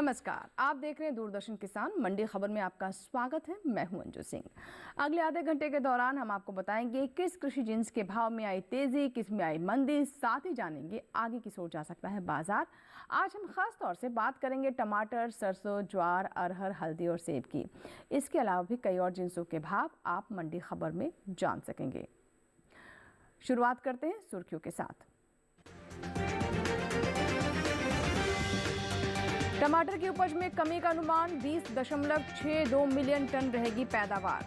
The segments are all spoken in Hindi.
नमस्कार, आप देख रहे हैं दूरदर्शन किसान मंडी खबर में आपका स्वागत है। मैं हूं अंजू सिंह। अगले आधे घंटे के दौरान हम आपको बताएंगे किस कृषि जिन्स के भाव में आई तेजी, किस में आई मंदी, साथ ही जानेंगे आगे किस ओर जा सकता है बाजार। आज हम खास तौर से बात करेंगे टमाटर, सरसों, ज्वार, अरहर, हल्दी और सेब की। इसके अलावा भी कई और जिन्सों के भाव आप मंडी खबर में जान सकेंगे। शुरुआत करते हैं सुर्खियों के साथ। टमाटर की उपज में कमी का अनुमान, 20.62 मिलियन टन रहेगी पैदावार।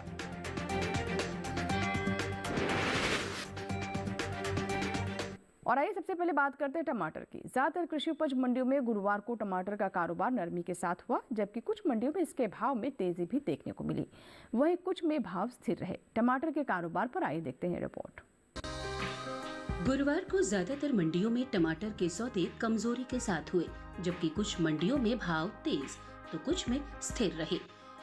और आइए सबसे पहले बात करते हैं टमाटर की। ज्यादातर कृषि उपज मंडियों में गुरुवार को टमाटर का कारोबार नरमी के साथ हुआ, जबकि कुछ मंडियों में इसके भाव में तेजी भी देखने को मिली। वहीं कुछ में भाव स्थिर रहे। टमाटर के कारोबार पर आइए देखते हैं रिपोर्ट। गुरुवार को ज्यादातर मंडियों में टमाटर के सौदे कमजोरी के साथ हुए, जबकि कुछ मंडियों में भाव तेज तो कुछ में स्थिर रहे।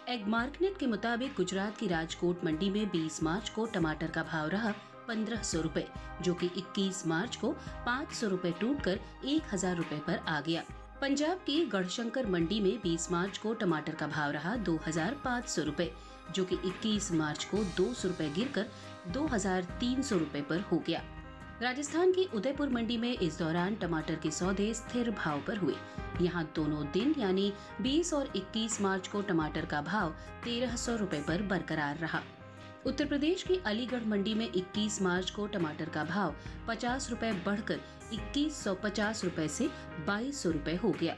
एग मार्केट के मुताबिक गुजरात की राजकोट मंडी में 20 मार्च को टमाटर का भाव रहा 1500 रुपए, जो कि 21 मार्च को 500 रुपए टूटकर 1000 रुपए पर आ गया। पंजाब की गढ़शंकर मंडी में 20 मार्च को टमाटर का भाव रहा 2500 रुपए, जो कि 21 मार्च को 200 रुपए गिरकर 2300 रुपए पर हो गया। राजस्थान की उदयपुर मंडी में इस दौरान टमाटर के सौदे स्थिर भाव पर हुए। यहाँ दोनों दिन यानी 20 और 21 मार्च को टमाटर का भाव 1300 रुपए पर बरकरार रहा। उत्तर प्रदेश की अलीगढ़ मंडी में 21 मार्च को टमाटर का भाव 50 रुपए बढ़कर 2150 रुपए से 2200 रुपए हो गया।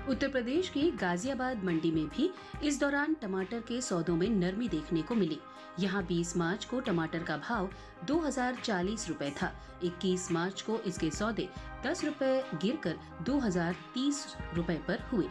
उत्तर प्रदेश की गाजियाबाद मंडी में भी इस दौरान टमाटर के सौदों में नरमी देखने को मिली। यहाँ 20 मार्च को टमाटर का भाव 2040 रुपए था। 21 मार्च को इसके सौदे 10 रुपए गिरकर 2030 रुपए पर हुए।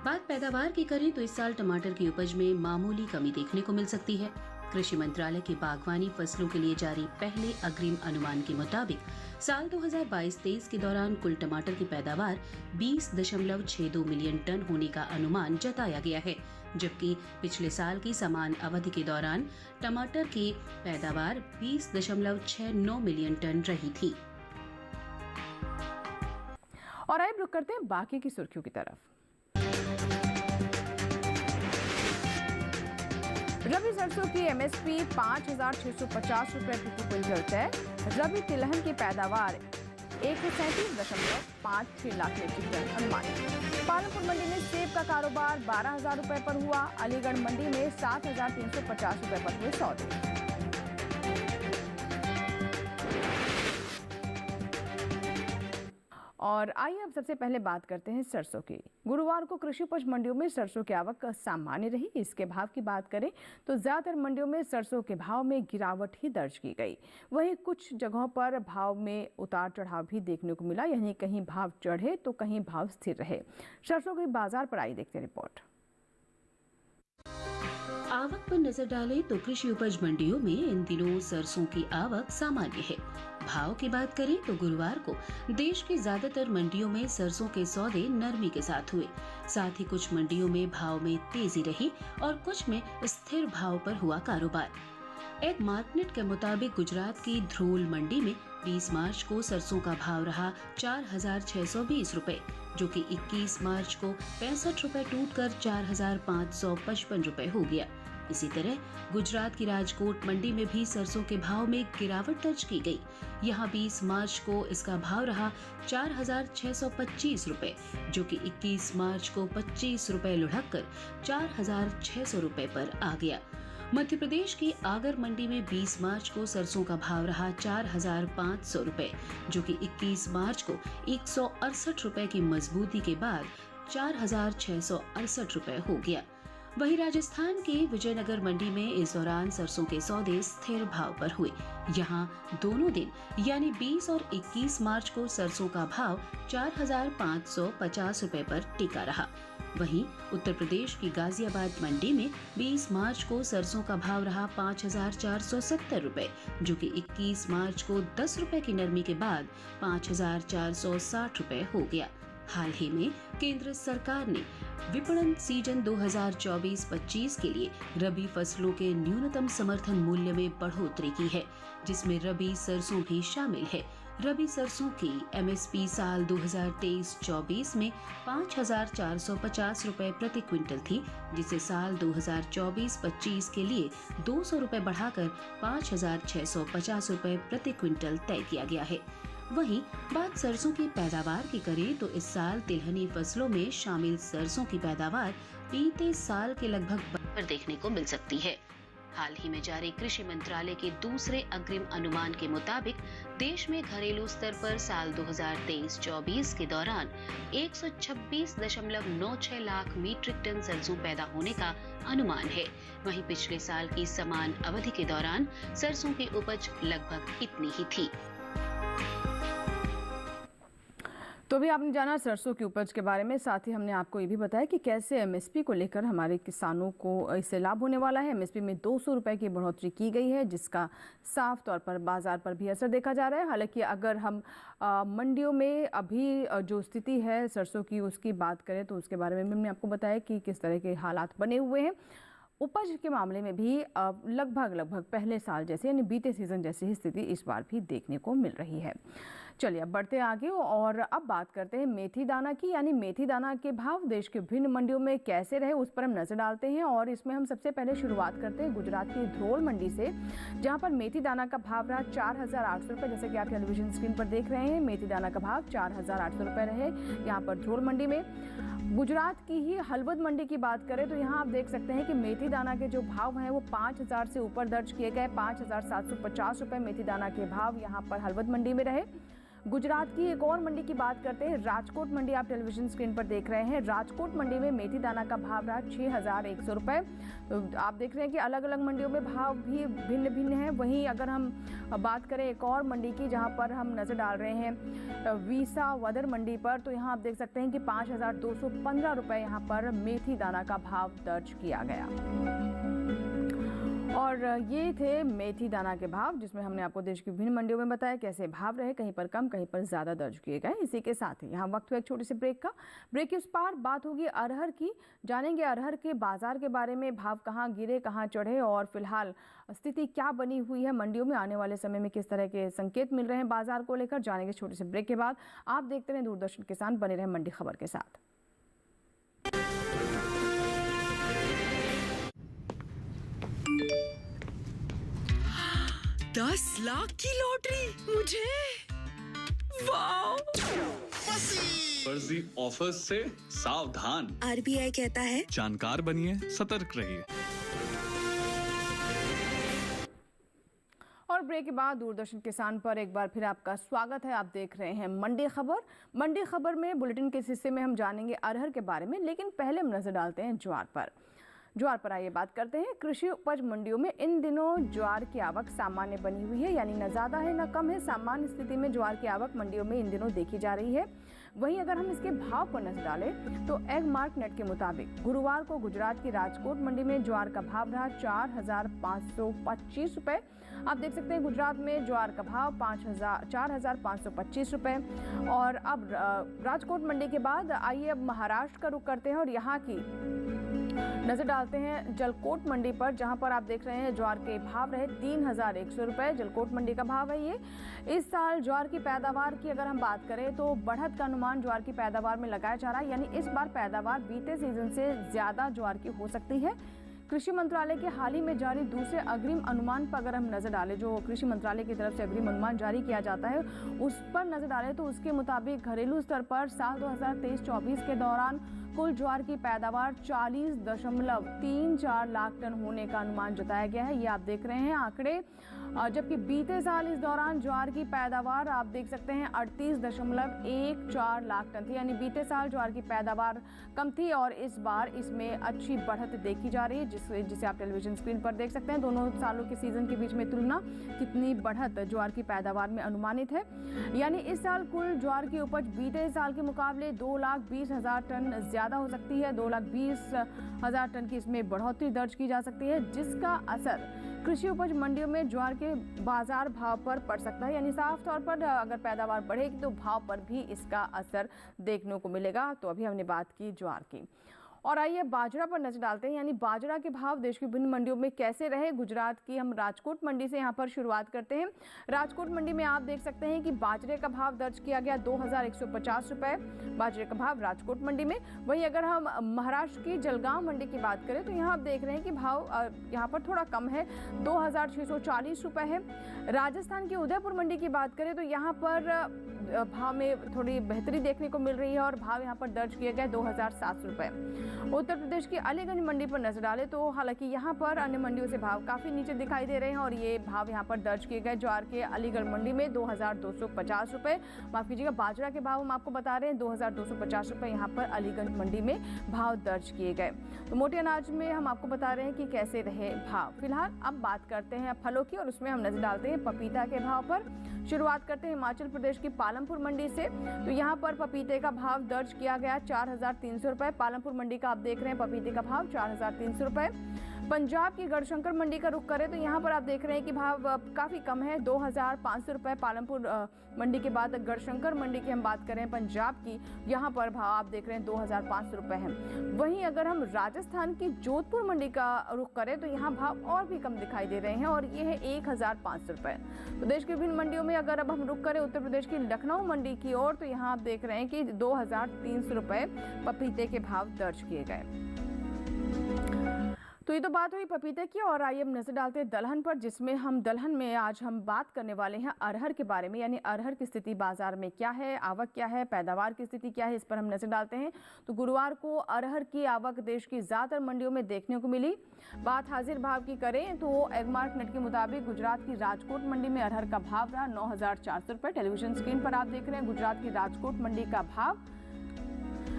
बात पैदावार की करें तो इस साल टमाटर की उपज में मामूली कमी देखने को मिल सकती है। कृषि मंत्रालय के बागवानी फसलों के लिए जारी पहले अग्रिम अनुमान के मुताबिक साल 2022-23 के दौरान कुल टमाटर की पैदावार 20.62 मिलियन टन होने का अनुमान जताया गया है, जबकि पिछले साल की समान अवधि के दौरान टमाटर की पैदावार 20.69 मिलियन टन रही थी। और आइए रुक करते हैं बाकी की सुर्खियों की तरफ। रबी सरसों की एमएसपी 5650 रुपए प्रति क्विंटल तय। रबी तिलहन की पैदावार 137.56 लाख मीट्रिक टन अनुमानित। पालमपुर मंडी में सेब का कारोबार 12,000 रुपए पर हुआ। अलीगढ़ मंडी में 7,350 रुपए पर हुए सौदे। और आइए अब सबसे पहले बात करते हैं सरसों की। गुरुवार को कृषि उपज मंडियों में सरसों की आवक सामान्य रही। इसके भाव की बात करें तो ज्यादातर मंडियों में सरसों के भाव में गिरावट ही दर्ज की गई। वहीं कुछ जगहों पर भाव में उतार चढ़ाव भी देखने को मिला, यानी कहीं भाव चढ़े तो कहीं भाव स्थिर रहे। सरसों के बाजार पर आई देखते हैं रिपोर्ट। आवक पर नजर डालें तो कृषि उपज मंडियों में इन दिनों सरसों की आवक सामान्य है। भाव की बात करें तो गुरुवार को देश की ज्यादातर मंडियों में सरसों के सौदे नरमी के साथ हुए। साथ ही कुछ मंडियों में भाव में तेजी रही और कुछ में स्थिर भाव पर हुआ कारोबार। एग मार्केट के मुताबिक गुजरात की ध्रोल मंडी में 20 मार्च को सरसों का भाव रहा 4,620 रुपए, जो कि 21 मार्च को 65 रुपए टूटकर 4,555 रुपए हो गया। इसी तरह गुजरात की राजकोट मंडी में भी सरसों के भाव में गिरावट दर्ज की गई। यहाँ 20 मार्च को इसका भाव रहा 4,625 रुपए, जो कि 21 मार्च को 25 रुपए लुढ़क कर 4,600 रुपए पर आ गया। मध्य प्रदेश की आगर मंडी में 20 मार्च को सरसों का भाव रहा 4,500 रुपए, जो कि 21 मार्च को 168 रुपए की मजबूती के बाद 4,668 रुपए हो गया। वहीं राजस्थान के विजयनगर मंडी में इस दौरान सरसों के सौदे स्थिर भाव पर हुए। यहाँ दोनों दिन यानी 20 और 21 मार्च को सरसों का भाव 4,550 रुपए पर टिका रहा। वहीं उत्तर प्रदेश की गाजियाबाद मंडी में 20 मार्च को सरसों का भाव रहा 5,470 रुपए, जो कि 21 मार्च को 10 रुपए की नरमी के बाद 5,460 रुपए हो गया। हाल ही में केंद्र सरकार ने विपणन सीजन 2024-25 के लिए रबी फसलों के न्यूनतम समर्थन मूल्य में बढ़ोतरी की है, जिसमें रबी सरसों भी शामिल है। रबी सरसों की एमएसपी साल 2023-24 में 5,450 रुपए प्रति क्विंटल थी, जिसे साल 2024-25 के लिए 200 रुपए बढ़ाकर 5,650 रुपए प्रति क्विंटल तय किया गया है। वहीं बात सरसों की पैदावार की करें तो इस साल तिलहनी फसलों में शामिल सरसों की पैदावार बीते साल के लगभग बराबर देखने को मिल सकती है। हाल ही में जारी कृषि मंत्रालय के दूसरे अग्रिम अनुमान के मुताबिक देश में घरेलू स्तर पर साल 2023-24 के दौरान 126.96 लाख मीट्रिक टन सरसों पैदा होने का अनुमान है। वहीं पिछले साल की समान अवधि के दौरान सरसों की उपज लगभग इतनी ही थी। तो भी आपने जाना सरसों की उपज के बारे में, साथ ही हमने आपको ये भी बताया कि कैसे एमएसपी को लेकर हमारे किसानों को इससे लाभ होने वाला है। एमएसपी में 200 रुपए की बढ़ोतरी की गई है, जिसका साफ तौर पर बाजार पर भी असर देखा जा रहा है। हालांकि अगर हम मंडियों में अभी जो स्थिति है सरसों की उसकी बात करें तो उसके बारे में भी हमने आपको बताया कि किस तरह के हालात बने हुए हैं। उपज के मामले में भी लगभग पहले साल जैसे यानी बीते सीजन जैसी ही स्थिति इस बार भी देखने को मिल रही है। चलिए अब बढ़ते आगे और अब बात करते हैं मेथी दाना की, यानी मेथी दाना के भाव देश के विभिन्न मंडियों में कैसे रहे उस पर हम नजर डालते हैं। और इसमें हम सबसे पहले शुरुआत करते हैं गुजरात की ध्रोल मंडी से, जहां पर मेथी दाना का भाव रहा 4,800 रुपये। जैसे कि आप टेलीविजन स्क्रीन पर देख रहे हैं, मेथी दाना का भाव 4,800 रुपये रहे यहाँ पर ध्रोल मंडी में। गुजरात की ही हलवद मंडी की बात करें तो यहाँ आप देख सकते हैं कि मेथी दाना के जो भाव हैं वो 5,000 से ऊपर दर्ज किए गए। 5,750 रुपये मेथी दाना के भाव यहाँ पर हलवद मंडी में रहे। गुजरात की एक और मंडी की बात करते हैं, राजकोट मंडी आप टेलीविजन स्क्रीन पर देख रहे हैं। राजकोट मंडी में मेथी दाना का भाव रहा 6,100 रुपये। तो आप देख रहे हैं कि अलग अलग मंडियों में भाव भी भिन्न भिन्न हैं। वहीं अगर हम बात करें एक और मंडी की जहां पर हम नज़र डाल रहे हैं वीसा वदर मंडी पर, तो यहाँ आप देख सकते हैं कि 5,215 रुपये यहाँ पर मेथी दाना का भाव दर्ज किया गया। और ये थे मेथी दाना के भाव, जिसमें हमने आपको देश की विभिन्न मंडियों में बताया कैसे भाव रहे, कहीं पर कम कहीं पर ज़्यादा दर्ज किए गए। इसी के साथ ही यहाँ वक्त हुआ एक छोटे से ब्रेक का। ब्रेक के उस पार बात होगी अरहर की, जानेंगे अरहर के बाजार के बारे में, भाव कहाँ गिरे कहाँ चढ़े और फिलहाल स्थिति क्या बनी हुई है मंडियों में, आने वाले समय में किस तरह के संकेत मिल रहे हैं बाजार को लेकर, जानेंगे छोटे से ब्रेक के बाद। आप देखते रहें दूरदर्शन किसान, बने रहे मंडी खबर के साथ। 10 लाख की लॉटरी मुझे, वाह! फर्जी ऑफर्स से सावधान। आरबीआई कहता है जानकार बनिए, सतर्क रहिए। और ब्रेक के बाद दूरदर्शन किसान पर एक बार फिर आपका स्वागत है। आप देख रहे हैं मंडी खबर। मंडी खबर में बुलेटिन के इस हिस्से में हम जानेंगे अरहर के बारे में, लेकिन पहले हम नजर डालते हैं ज्वार पर। ज्वार पर आइए बात करते हैं। कृषि उपज मंडियों में इन दिनों ज्वार की आवक सामान्य बनी हुई है, यानी न ज़्यादा है न कम है। सामान्य स्थिति में ज्वार की आवक मंडियों में इन दिनों देखी जा रही है। वहीं अगर हम इसके भाव पर नजर डालें तो एग मार्क नेट के मुताबिक गुरुवार को गुजरात की राजकोट मंडी में ज्वार का भाव रहा 4,525 रुपये। आप देख सकते हैं गुजरात में ज्वार का भाव 4,525 रुपये। और अब राजकोट मंडी के बाद आइए अब महाराष्ट्र का रुख करते हैं और यहाँ की नजर डालते हैं जलकोट मंडी पर, जहां पर आप देख रहे हैं ज्वार के भाव रहे 3,100 रुपये। जलकोट मंडी का भाव है ये। इस साल ज्वार की पैदावार की अगर हम बात करें तो बढ़त का अनुमान ज्वार की पैदावार में लगाया जा रहा है, यानी इस बार पैदावार बीते सीजन से ज्यादा ज्वार की हो सकती है। कृषि मंत्रालय के हाल ही में जारी दूसरे अग्रिम अनुमान पर अगर हम नजर डालें, जो कृषि मंत्रालय की तरफ से अग्रिम अनुमान जारी किया जाता है उस पर नजर डालें तो उसके मुताबिक घरेलू स्तर पर साल 2023-24 के दौरान कुल ज्वार की पैदावार 40.34 लाख टन होने का अनुमान जताया गया है। ये आप देख रहे हैं आंकड़े। जबकि बीते साल इस दौरान ज्वार की पैदावार आप देख सकते हैं 38.14 लाख टन थी, यानी बीते साल ज्वार की पैदावार कम थी और इस बार इसमें अच्छी बढ़त देखी जा रही है, जिसे आप टेलीविजन स्क्रीन पर देख सकते हैं। दोनों सालों के सीजन के बीच में तुलना, कितनी बढ़त ज्वार की पैदावार में अनुमानित है। यानी इस साल कुल ज्वार की उपज बीते साल के मुकाबले 2,20,000 टन ज्यादा हो सकती है। 2,20,000 टन की इसमें बढ़ोतरी दर्ज की जा सकती है, जिसका असर कृषि उपज मंडियों में ज्वार के बाजार भाव पर पड़ सकता है। यानी साफ तौर पर अगर पैदावार बढ़ेगी तो भाव पर भी इसका असर देखने को मिलेगा। तो अभी हमने बात की ज्वार की। और आइए बाजरा पर नजर डालते हैं, यानी बाजरा के भाव देश की विभिन्न मंडियों में कैसे रहे। गुजरात की हम राजकोट मंडी से यहाँ पर शुरुआत करते हैं। राजकोट मंडी में आप देख सकते हैं कि बाजरे का भाव दर्ज किया गया 2150 रुपए बाजरे का भाव राजकोट मंडी में। वहीं अगर हम महाराष्ट्र की जलगांव मंडी की बात करें तो यहाँ आप देख रहे हैं कि भाव यहाँ पर थोड़ा कम है, 2640 रुपए है। राजस्थान की उदयपुर मंडी की बात करें तो यहाँ पर भाव में थोड़ी बेहतरी देखने को मिल रही है और भाव यहाँ पर दर्ज किया गया 2700 रुपए। उत्तर प्रदेश की अलीगंज मंडी पर नजर डालें तो हालांकि यहाँ पर अन्य मंडियों से भाव काफी नीचे दिखाई दे रहे हैं और ये भाव यहाँ पर दर्ज किए गए। ज्वार के अलीगढ़ मंडी में 2250 रुपए, माफ कीजिएगा बाजरा के भाव हम आपको बता रहे हैं 2250 रुपए यहाँ पर अलीगंज मंडी में भाव दर्ज किए गए। तो मोटे अनाज में हम आपको बता रहे हैं कि कैसे रहे भाव। फिलहाल अब बात करते हैं फलों की और उसमें हम नजर डालते हैं पपीता के भाव पर। शुरुआत करते हैं हिमाचल प्रदेश की पालमपुर मंडी से। तो यहाँ पर पपीते का भाव दर्ज किया गया 4300 रुपए। पालमपुर मंडी का आप देख रहे हैं पपीते का भाव 4300 रुपए। पंजाब की गढ़शंकर मंडी का रुख करें तो यहाँ पर आप देख रहे हैं कि भाव काफी कम है, 2500 रुपए। पालमपुर मंडी के बाद गढ़शंकर मंडी की हम बात करें पंजाब की, यहाँ पर भाव आप देख रहे हैं 2500 रुपए है। वहीं अगर हम राजस्थान की जोधपुर मंडी का रुख करें तो यहाँ भाव और भी कम दिखाई दे रहे हैं और ये है 1500 रुपए। प्रदेश की विभिन्न मंडियों में अगर अब हम रुख करें उत्तर प्रदेश की लखनऊ मंडी की ओर तो यहाँ आप देख रहे हैं कि 2300 रुपए पपीते के भाव दर्ज किए गए। तो ये तो बात हुई पपीते की और आइए अब नजर डालते हैं दलहन पर, जिसमें हम दलहन में आज हम बात करने वाले हैं अरहर के बारे में, यानी अरहर की स्थिति बाजार में क्या है, आवक क्या है, पैदावार की स्थिति क्या है, इस पर हम नजर डालते हैं। तो गुरुवार को अरहर की आवक देश की ज्यादातर मंडियों में देखने को मिली। बात हाजिर भाव की करें तो एगमार्क नेट के मुताबिक गुजरात की राजकोट मंडी में अरहर का भाव रहा 9400 रुपए। टेलीविजन स्क्रीन पर आप देख रहे हैं गुजरात की राजकोट मंडी का भाव।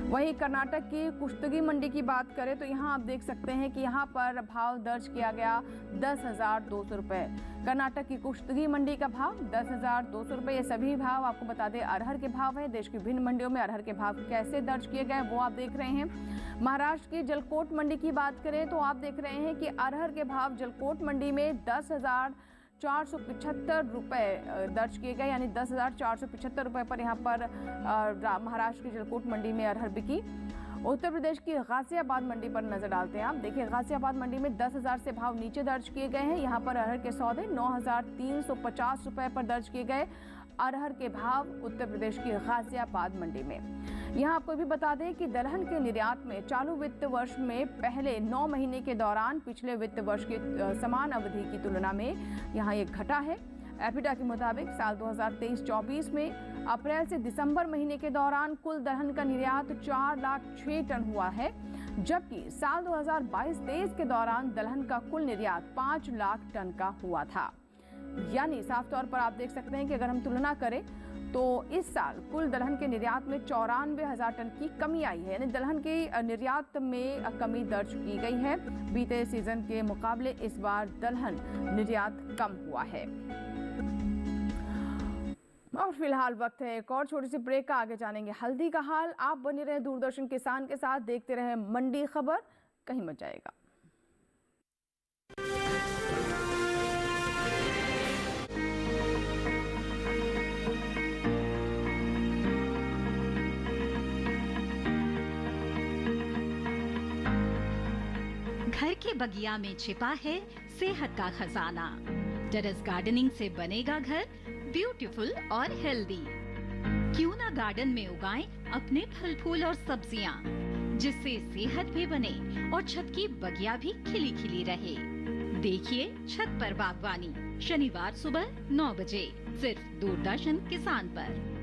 वहीं कर्नाटक की कुश्तगी मंडी की बात करें तो यहाँ आप देख सकते हैं कि यहाँ पर भाव दर्ज किया गया 10,200 रुपए। कर्नाटक की कुश्तगी मंडी का भाव 10,200 रुपए। ये सभी भाव आपको बता दें अरहर के भाव है। देश की विभिन्न मंडियों में अरहर के भाव कैसे दर्ज किए गए वो आप देख रहे हैं। महाराष्ट्र की जलकोट मंडी की बात करें तो आप देख रहे हैं कि अरहर के भाव जलकोट मंडी में 10,475 रुपए दर्ज किए गए, यानी 10,475 रुपए पर यहाँ पर महाराष्ट्र की जलकोट मंडी में अरहर बिकी। उत्तर प्रदेश की गाजियाबाद मंडी पर नजर डालते हैं। आप देखिए गाजियाबाद मंडी में 10,000 से भाव नीचे दर्ज किए गए हैं। यहाँ पर अरहर के सौदे 9,350 रुपए पर दर्ज किए गए। अरहर के भाव उत्तर प्रदेश की गाजियाबाद मंडी में। यहाँ आपको भी बता दें कि दलहन के निर्यात में चालू वित्त वर्ष में पहले 9 महीने के दौरान पिछले वित्त वर्ष की समान अवधि की तुलना में यहाँ ये घटा है। एपिडा के मुताबिक साल 2023-24 में अप्रैल से दिसंबर महीने के दौरान कुल दलहन का निर्यात 4,06,000 टन हुआ है, जबकि साल 2022-23 के दौरान दलहन का कुल निर्यात 5 लाख टन का हुआ था। यानी साफ तौर पर आप देख सकते हैं कि अगर हम तुलना करें तो इस साल कुल दलहन के निर्यात में 94,000 टन की कमी आई है, यानी दलहन के निर्यात में कमी दर्ज की गई है। बीते सीजन के मुकाबले इस बार दलहन निर्यात कम हुआ है। और फिलहाल वक्त है एक और छोटी सी ब्रेक का। आगे जानेंगे हल्दी का हाल। आप बने रहे दूरदर्शन किसान के साथ, देखते रहे मंडी खबर, कहीं मत जाएगा। घर के बगिया में छिपा है सेहत का खजाना। टेरेस गार्डनिंग से बनेगा घर ब्यूटीफुल और हेल्दी। क्यों ना गार्डन में उगाएं अपने फल फूल और सब्जियां, जिससे सेहत भी बने और छत की बगिया भी खिली खिली रहे। देखिए छत पर बागवानी, शनिवार सुबह 9 बजे सिर्फ दूरदर्शन किसान पर।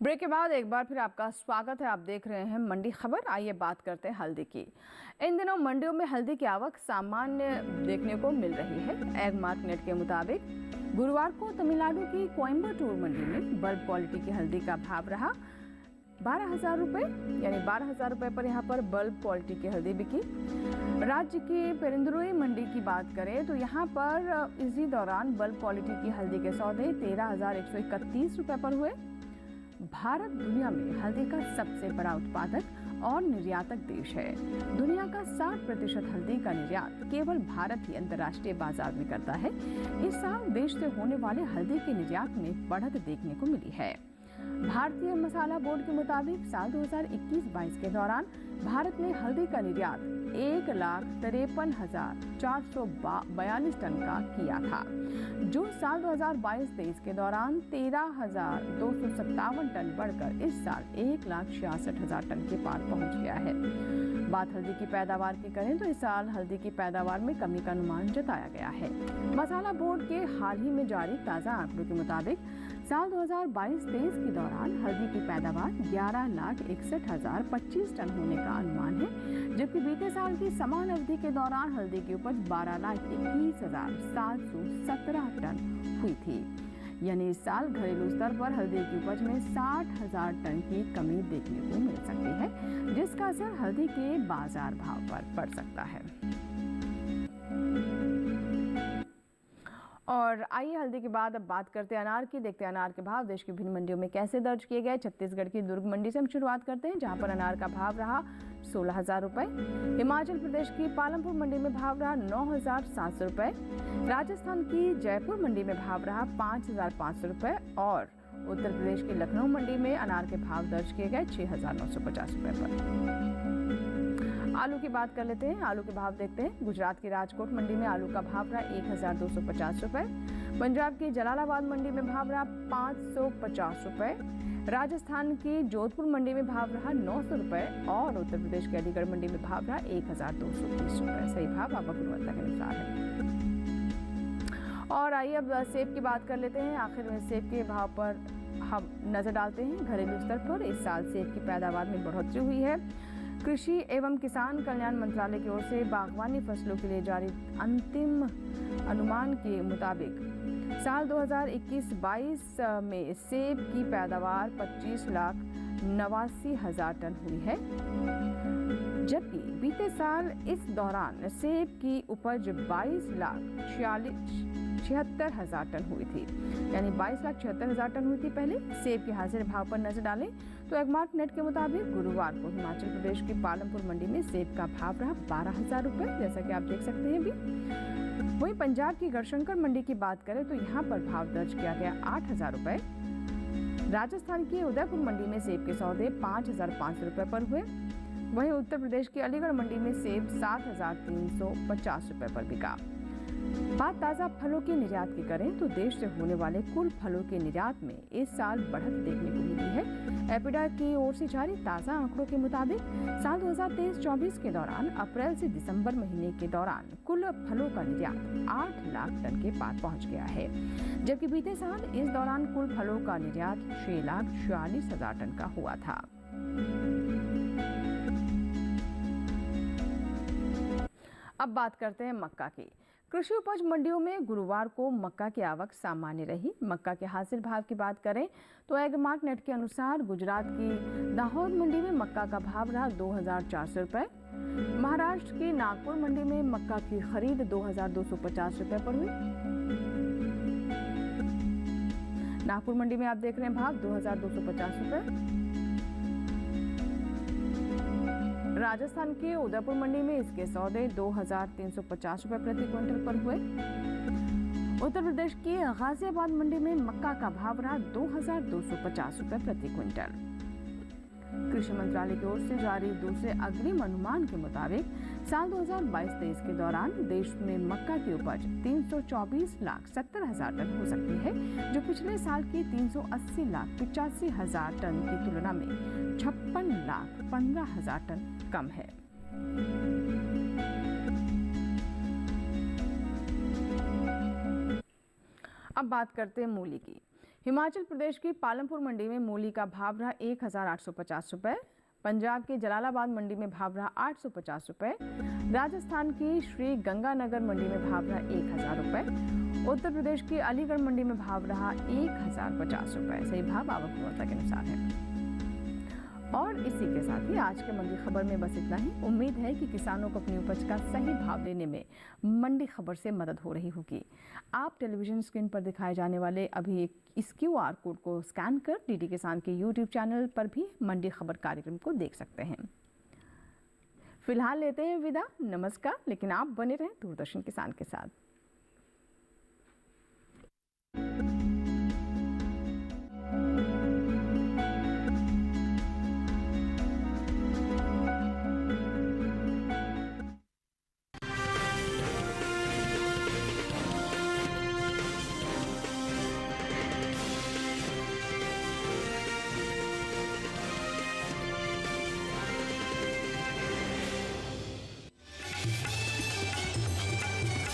ब्रेक के बाद एक बार फिर आपका स्वागत है। आप देख रहे हैं मंडी खबर। आइए बात करते हैं हल्दी की। इन दिनों मंडियों में हल्दी की आवक सामान्य देखने को मिल रही है। एगमार्क नेट के मुताबिक गुरुवार को तमिलनाडु की कोयम्बटूर मंडी में बल्ब क्वालिटी की हल्दी का भाव रहा 12,000 रुपए, यानी 12,000 रुपए पर यहाँ पर बल्ब क्वालिटी की हल्दी बिकी। राज्य की पेरिंदुरुई मंडी की बात करें तो यहाँ पर इसी दौरान बल्ब क्वालिटी की हल्दी के सौदे 13,131 रुपए पर हुए। भारत दुनिया में हल्दी का सबसे बड़ा उत्पादक और निर्यातक देश है। दुनिया का 60% हल्दी का निर्यात केवल भारत ही अंतर्राष्ट्रीय बाजार में करता है। इस साल देश से होने वाले हल्दी के निर्यात में बढ़त देखने को मिली है। भारतीय मसाला बोर्ड के मुताबिक साल 2021-22 के दौरान भारत ने हल्दी का निर्यात 1,53,442 टन का किया था, जो साल 2022-23 के दौरान 13,257 टन बढ़कर इस साल 1,66,000 टन के पार पहुंच गया है। बात हल्दी की पैदावार की करें तो इस साल हल्दी की पैदावार में कमी का अनुमान जताया गया है। मसाला बोर्ड के हाल ही में जारी ताज़ा आंकड़ों के मुताबिक साल 2022-23 के दौरान हल्दी की पैदावार 11,61,025 टन होने का अनुमान है, जबकि बीते साल की समान अवधि के दौरान हल्दी की उपज 12,21,717 टन हुई थी। यानी इस साल घरेलू स्तर पर हल्दी की उपज में 60,000 टन की कमी देखने को मिल सकती है, जिसका असर हल्दी के बाजार भाव पर पड़ सकता है। और आइए हल्दी के बाद अब बात करते हैं अनार की। देखते हैं अनार के भाव देश की विभिन्न मंडियों में कैसे दर्ज किए गए। छत्तीसगढ़ की दुर्ग मंडी से हम शुरुआत करते हैं, जहां पर अनार का भाव रहा 16,000 रुपये। हिमाचल प्रदेश की पालमपुर मंडी में भाव रहा 9,700 रुपये। राजस्थान की जयपुर मंडी में भाव रहा 5,500 रुपये और उत्तर प्रदेश की लखनऊ मंडी में अनार के भाव दर्ज किए गए 6,950 रुपये पर। आलू की बात कर लेते हैं, आलू के भाव देखते हैं। गुजरात की राजकोट मंडी में आलू का भाव रहा 1,250 रुपये। पंजाब की जलालाबाद मंडी में भाव रहा 550 रुपये। राजस्थान की जोधपुर मंडी में भाव रहा 900 रुपये और उत्तर प्रदेश की अलीगढ़ मंडी में भाव रहा 1,230 रुपये। सही भाव आवक गुणवत्ता के अनुसार है। और आइए अब सेब की बात कर लेते हैं। आखिर में सेब के भाव पर हम नजर डालते हैं। घरेलू स्तर पर इस साल सेब की पैदावार में बढ़ोतरी हुई है। कृषि एवं किसान कल्याण मंत्रालय की ओर से बागवानी फसलों के लिए जारी अंतिम अनुमान के मुताबिक साल 2021-22 में सेब की पैदावार 25,89,000 टन हुई है, जबकि बीते साल इस दौरान सेब की उपज 22,76,000 टन हुई थी। यानी 22,76,000 टन हुई थी पहले। सेब के हाजिर भाव पर नजर डालें तो एगमार्क नेट के मुताबिक गुरुवार को हिमाचल प्रदेश की पालमपुर मंडी में सेब का भाव रहा 12,000 रुपये, जैसा कि आप देख सकते हैं अभी। वहीं पंजाब की गढ़शंकर मंडी की बात करें तो यहाँ पर भाव दर्ज किया गया 8,000 रुपये। राजस्थान की उदयपुर मंडी में सेब के सौदे 5,500 रुपये पर हुए। वहीं उत्तर प्रदेश की अलीगढ़ मंडी में सेब 7,350 रुपये पर बिका। बात ताज़ा फलों के निर्यात की करें तो देश से होने वाले कुल फलों के निर्यात में इस साल बढ़त देखने को मिली है। एपिडा की ओर से जारी ताज़ा आंकड़ों के मुताबिक साल 2023-24 के दौरान अप्रैल से दिसंबर महीने के दौरान कुल फलों का निर्यात 8 लाख टन के पार पहुंच गया है, जबकि बीते साल इस दौरान कुल फलों का निर्यात 6,46,000 टन का हुआ था। अब बात करते हैं मक्का की। कृषि उपज मंडियों में गुरुवार को मक्का की आवक सामान्य रही। मक्का के हाजिर भाव की बात करें तो एगमार्क नेट के अनुसार गुजरात की दाहोद मंडी में मक्का का भाव रहा 2,400 रुपये। महाराष्ट्र की नागपुर मंडी में मक्का की खरीद 2,250 रुपये पर हुई। नागपुर मंडी में आप देख रहे हैं भाव 2,250 रुपये। राजस्थान के उदयपुर मंडी में इसके सौदे 2,350 रुपये प्रति क्विंटल पर हुए। उत्तर प्रदेश की गाजियाबाद मंडी में मक्का का भाव रहा 2,250 रुपये प्रति क्विंटल। कृषि मंत्रालय की ओर से जारी दूसरे अग्रिम अनुमान के मुताबिक साल 2022-23 के दौरान देश में मक्का की उपज 324,70,000 टन हो सकती है, जो पिछले साल की 380,85,000 टन की तुलना में 56,15,000 टन कम है। अब बात करते हैं मूली की। हिमाचल प्रदेश की पालमपुर मंडी में मूली का भाव रहा 1,850 रुपये। पंजाब की जलालाबाद मंडी में भाव रहा 850 रुपये। राजस्थान की श्री गंगानगर मंडी में भाव रहा 1,000 रुपये। उत्तर प्रदेश की अलीगढ़ मंडी में भाव रहा 1,050 रुपये। सही भाव आवक गुणवत्ता के अनुसार है। और इसी के साथ ही आज के मंडी खबर में बस इतना ही। उम्मीद है कि किसानों को अपनी उपज का सही भाव देने में मंडी खबर से मदद हो रही होगी। आप टेलीविजन स्क्रीन पर दिखाए जाने वाले अभी इस QR कोड को स्कैन कर DD किसान के YouTube चैनल पर भी मंडी खबर कार्यक्रम को देख सकते हैं। फिलहाल लेते हैं विदा, नमस्कार। लेकिन आप बने रहें दूरदर्शन किसान के साथ।